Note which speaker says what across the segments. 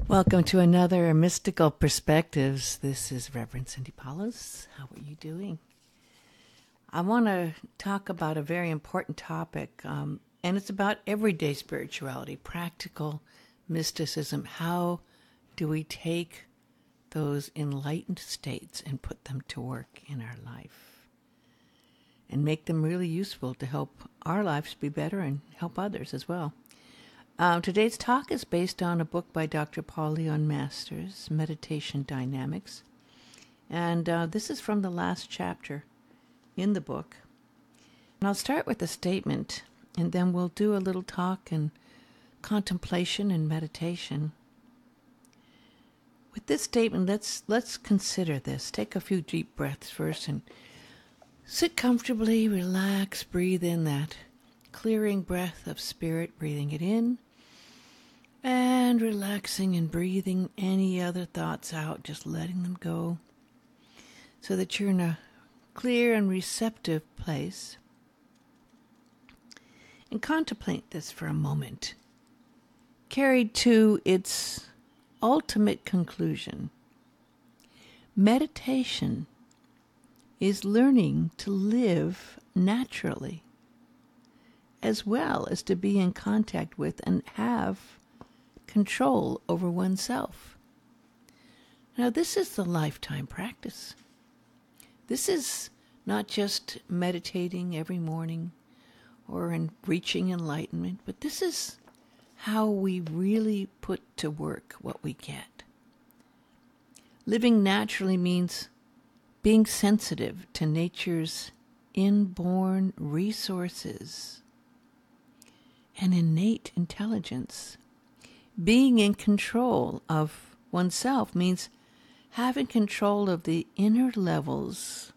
Speaker 1: Welcome to another Mystical Perspectives. This is Reverend Cindy Paulus. How are you doing? I want to talk about a very important topic, and it's about everyday spirituality, practical mysticism. How do we take those enlightened states and put them to work in our life and make them really useful to help our lives be better and help others as well? Today's talk is based on a book by Dr. Paul Leon Masters, Meditation Dynamics. And this is from the last chapter in the book. And I'll start with a statement, and then we'll do a little talk and contemplation and meditation. With this statement, let's consider this. Take a few deep breaths first and sit comfortably, relax, breathe in that clearing breath of spirit, breathing it in. And relaxing and breathing any other thoughts out, just letting them go so that you're in a clear and receptive place. And contemplate this for a moment, carried to its ultimate conclusion. Meditation is learning to live naturally, as well as to be in contact with and have control over oneself. Now, this is the lifetime practice. This is not just meditating every morning or in reaching enlightenment, but this is how we really put to work what we get. Living naturally means being sensitive to nature's inborn resources and innate intelligence. Being in control of oneself means having control of the inner levels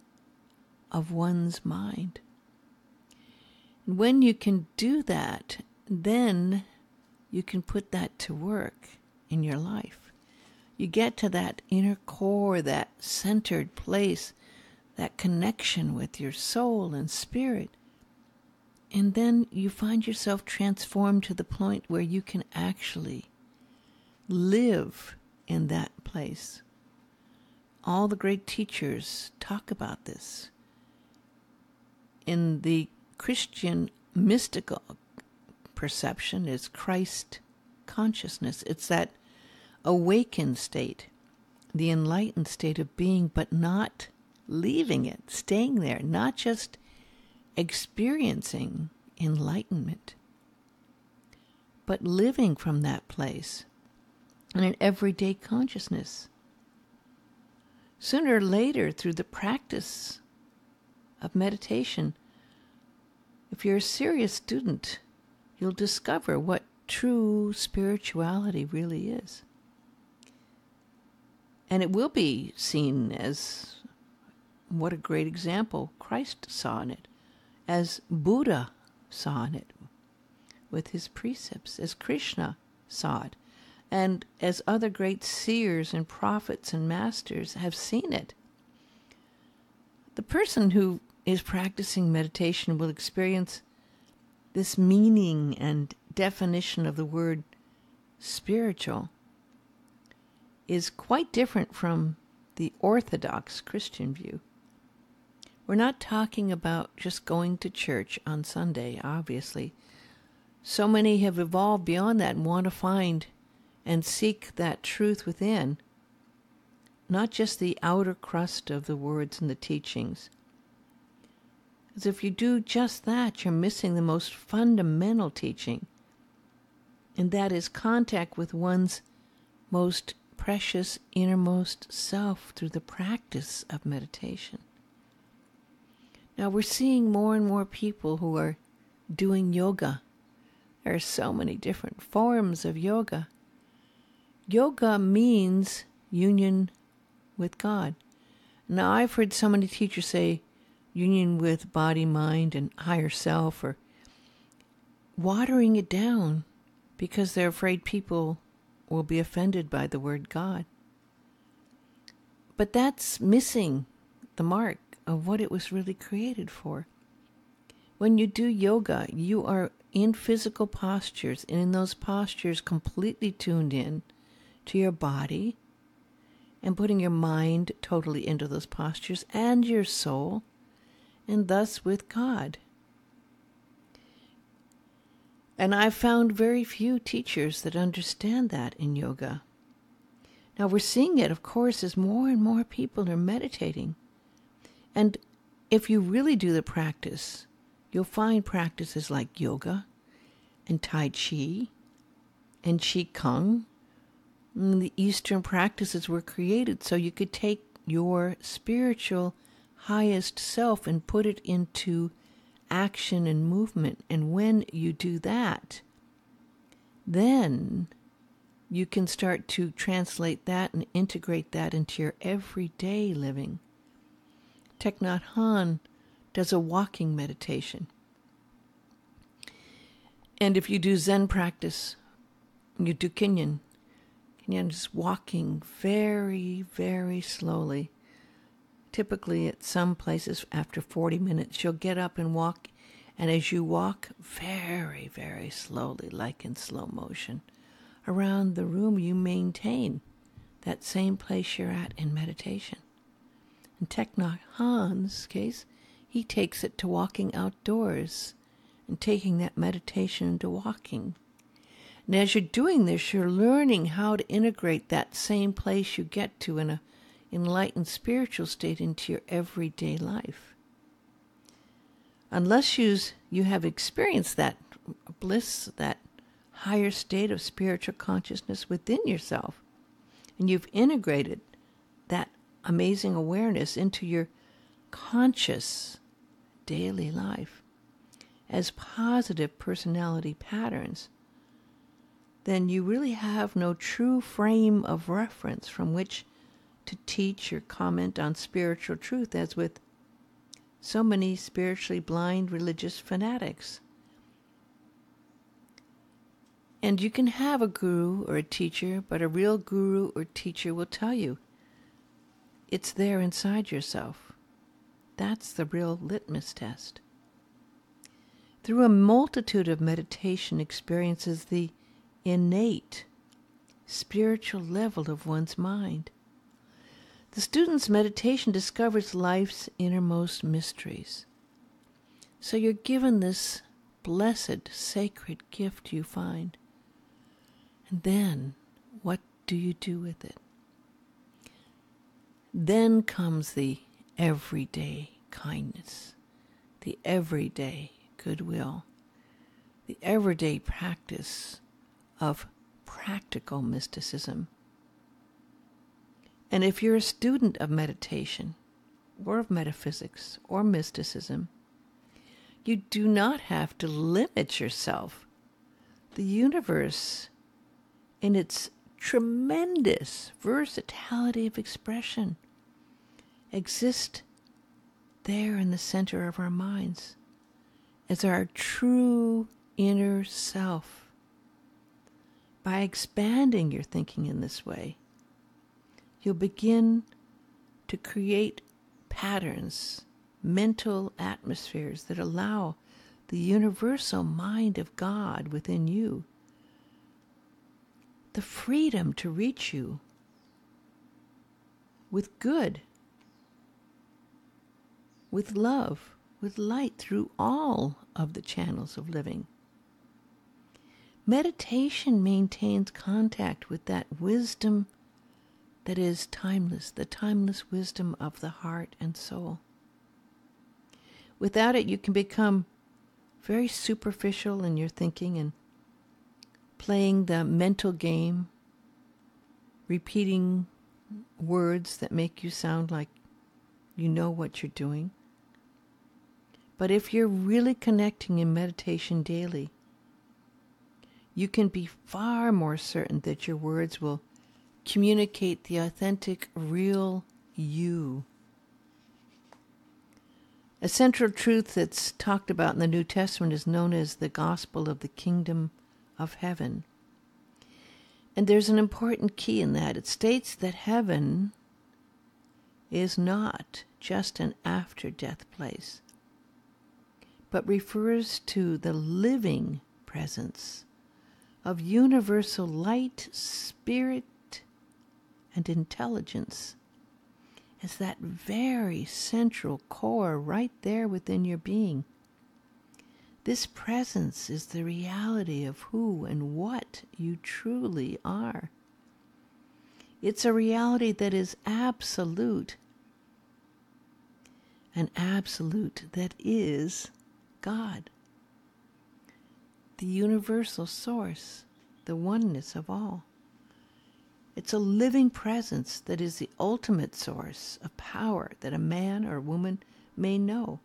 Speaker 1: of one's mind. And when you can do that, then you can put that to work in your life. You get to that inner core, that centered place, that connection with your soul and spirit. And then you find yourself transformed to the point where you can actually live in that place. All the great teachers talk about this. In the Christian mystical perception is Christ consciousness. It's that awakened state, the enlightened state of being, but not leaving it, staying there, not just experiencing enlightenment, but living from that place in an everyday consciousness. Sooner or later, through the practice of meditation, if you're a serious student, you'll discover what true spirituality really is. And it will be seen as what a great example Christ saw in it, as Buddha saw in it with his precepts, as Krishna saw it, and as other great seers and prophets and masters have seen it. The person who is practicing meditation will experience this meaning and definition of the word spiritual is quite different from the orthodox Christian view. We're not talking about just going to church on Sunday, obviously. So many have evolved beyond that and want to find and seek that truth within, not just the outer crust of the words and the teachings. Because if you do just that, you're missing the most fundamental teaching, and that is contact with one's most precious innermost self through the practice of meditation. Now we're seeing more and more people who are doing yoga. There are so many different forms of yoga. Yoga means union with God. Now, I've heard so many teachers say union with body, mind, and higher self, or watering it down because they're afraid people will be offended by the word God. But that's missing the mark of what it was really created for. When you do yoga, you are in physical postures, and in those postures completely tuned in to your body and putting your mind totally into those postures and your soul, and thus with God. And I've found very few teachers that understand that in yoga. Now we're seeing it, of course, as more and more people are meditating. And if you really do the practice, you'll find practices like yoga and Tai Chi and Qigong. The Eastern practices were created so you could take your spiritual highest self and put it into action and movement. And when you do that, then you can start to translate that and integrate that into your everyday living. Thich Nhat Hanh does a walking meditation. And if you do Zen practice, you do Kinyan is walking very, very slowly. Typically at some places after 40 minutes, you'll get up and walk. And as you walk very, very slowly, like in slow motion, around the room, you maintain that same place you're at in meditation. In Thich Nhat Hanh's case, he takes it to walking outdoors and taking that meditation into walking. And as you're doing this, you're learning how to integrate that same place you get to in an enlightened spiritual state into your everyday life. Unless you have experienced that bliss, that higher state of spiritual consciousness within yourself, and you've integrated that amazing awareness into your conscious daily life as positive personality patterns, then you really have no true frame of reference from which to teach or comment on spiritual truth, as with so many spiritually blind religious fanatics. And you can have a guru or a teacher, but a real guru or teacher will tell you it's there inside yourself. That's the real litmus test. Through a multitude of meditation experiences, the innate spiritual level of one's mind, the student's meditation discovers life's innermost mysteries. So you're given this blessed, sacred gift you find. And then, what do you do with it? Then comes the everyday kindness, the everyday goodwill, the everyday practice of practical mysticism. And if you're a student of meditation, or of metaphysics, or mysticism, you do not have to limit yourself. The universe, in its tremendous versatility of expression, exists there in the center of our minds as our true inner self. By expanding your thinking in this way, you'll begin to create patterns, mental atmospheres that allow the universal mind of God within you the freedom to reach you with good, with love, with light through all of the channels of living. Meditation maintains contact with that wisdom that is timeless, the timeless wisdom of the heart and soul. Without it, you can become very superficial in your thinking and playing the mental game, repeating words that make you sound like you know what you're doing. But if you're really connecting in meditation daily, you can be far more certain that your words will communicate the authentic, real you. A central truth that's talked about in the New Testament is known as the gospel of the kingdom of heaven. And there's an important key in that. It states that heaven is not just an after-death place, but refers to the living presence of universal light, spirit, and intelligence as that very central core right there within your being. This presence is the reality of who and what you truly are. It's a reality that is absolute, an absolute that is God, the universal source, the oneness of all. It's a living presence that is the ultimate source of power that a man or woman may know.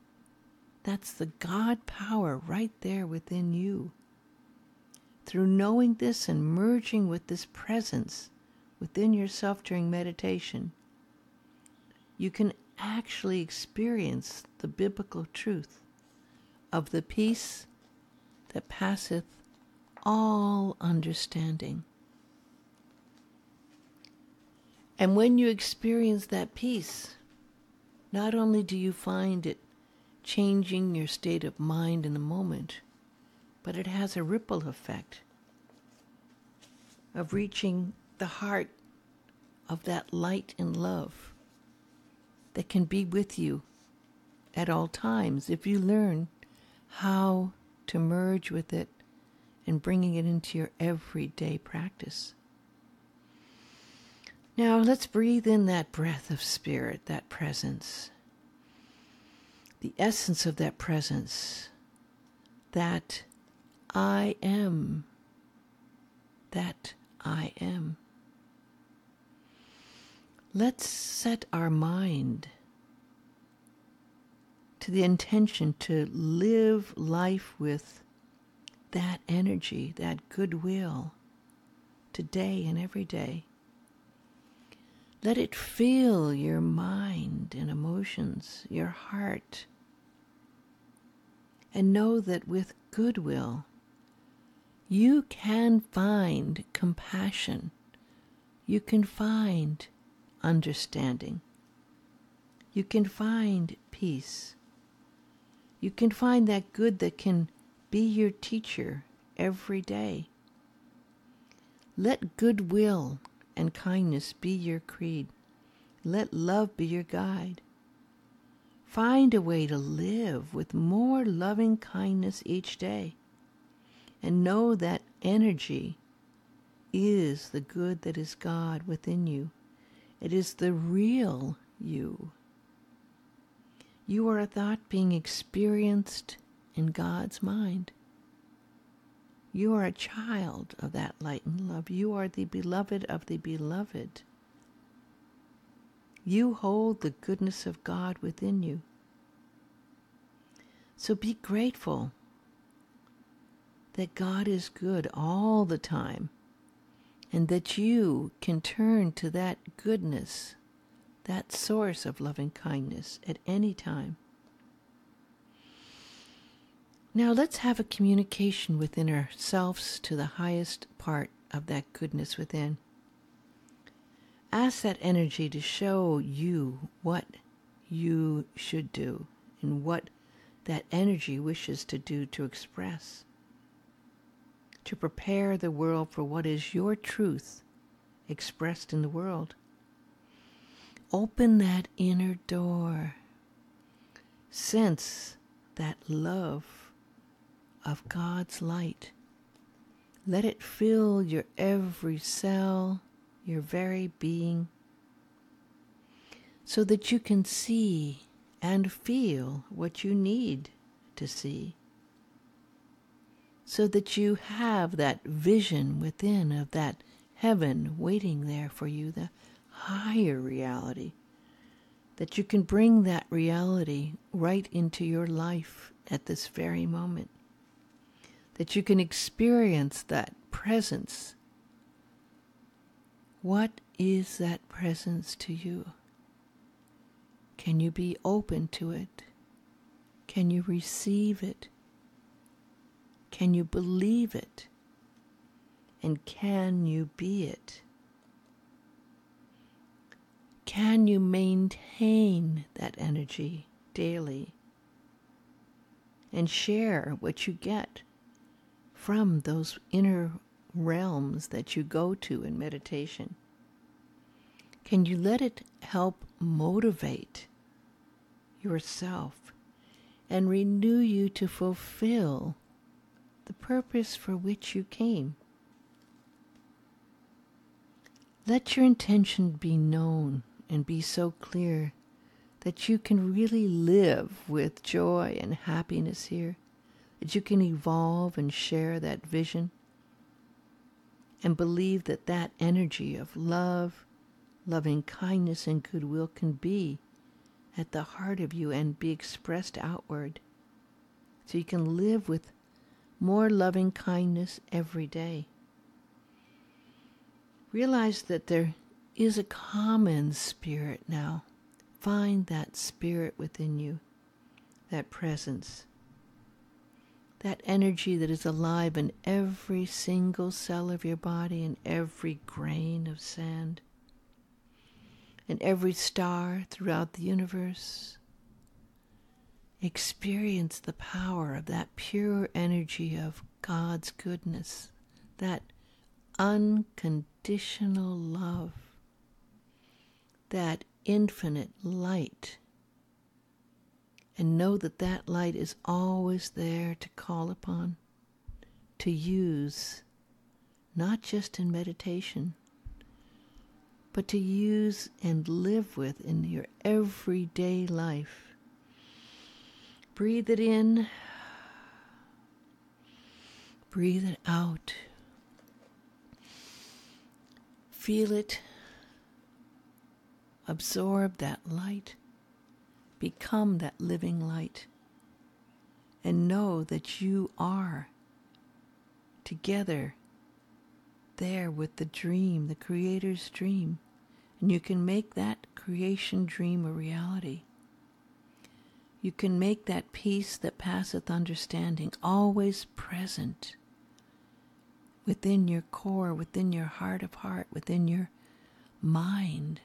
Speaker 1: That's the God power right there within you. Through knowing this and merging with this presence within yourself during meditation, you can actually experience the biblical truth of the peace that passeth all understanding. And when you experience that peace, not only do you find it changing your state of mind in the moment, but it has a ripple effect of reaching the heart of that light and love that can be with you at all times if you learn how to merge with it and bringing it into your everyday practice. Now let's breathe in that breath of spirit, that presence, the essence of that presence, that I am, that I am. Let's set our mind to the intention to live life with that energy, that goodwill, today and every day. Let it fill your mind and emotions, your heart, and know that with goodwill, you can find compassion. You can find understanding. You can find peace. You can find that good that can be your teacher every day. Let goodwill and kindness be your creed. Let love be your guide. Find a way to live with more loving kindness each day. And know that energy is the good that is God within you. It is the real you. You are a thought being experienced in God's mind. You are a child of that light and love. You are the beloved of the beloved. You hold the goodness of God within you. So be grateful that God is good all the time and that you can turn to that goodness, that source of loving kindness at any time. Now let's have a communication within ourselves to the highest part of that goodness within. Ask that energy to show you what you should do and what that energy wishes to do, to express, to prepare the world for what is your truth expressed in the world. Open that inner door. Sense that love of God's light. Let it fill your every cell, your very being, so that you can see and feel what you need to see, so that you have that vision within of that heaven waiting there for you, the higher reality, that you can bring that reality right into your life at this very moment, that you can experience that presence. What is that presence to you? Can you be open to it? Can you receive it? Can you believe it? And can you be it? Can you maintain that energy daily and share what you get from those inner realms that you go to in meditation? Can you let it help motivate yourself and renew you to fulfill the purpose for which you came? Let your intention be known and be so clear that you can really live with joy and happiness here, that you can evolve and share that vision and believe that that energy of love, loving kindness, and goodwill can be at the heart of you and be expressed outward. So you can live with more loving kindness every day. Realize that there is a common spirit now. Find that spirit within you, that presence, that energy that is alive in every single cell of your body and every grain of sand and every star throughout the universe. Experience the power of that pure energy of God's goodness, that unconditional love, that infinite light, and know that that light is always there to call upon, to use, not just in meditation, but to use and live with in your everyday life. Breathe it in, breathe it out. Feel it, absorb that light, become that living light, and know that you are together there with the dream, the Creator's dream, and you can make that creation dream a reality. You can make that peace that passeth understanding always present within your core, within your heart of heart, within your mind.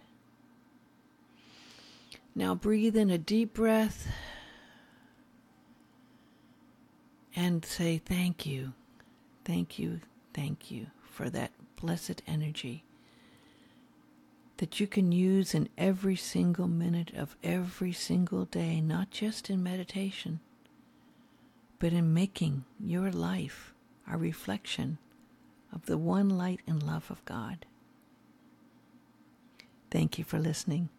Speaker 1: Now breathe in a deep breath and say thank you, thank you, thank you for that blessed energy that you can use in every single minute of every single day, not just in meditation, but in making your life a reflection of the one light and love of God. Thank you for listening.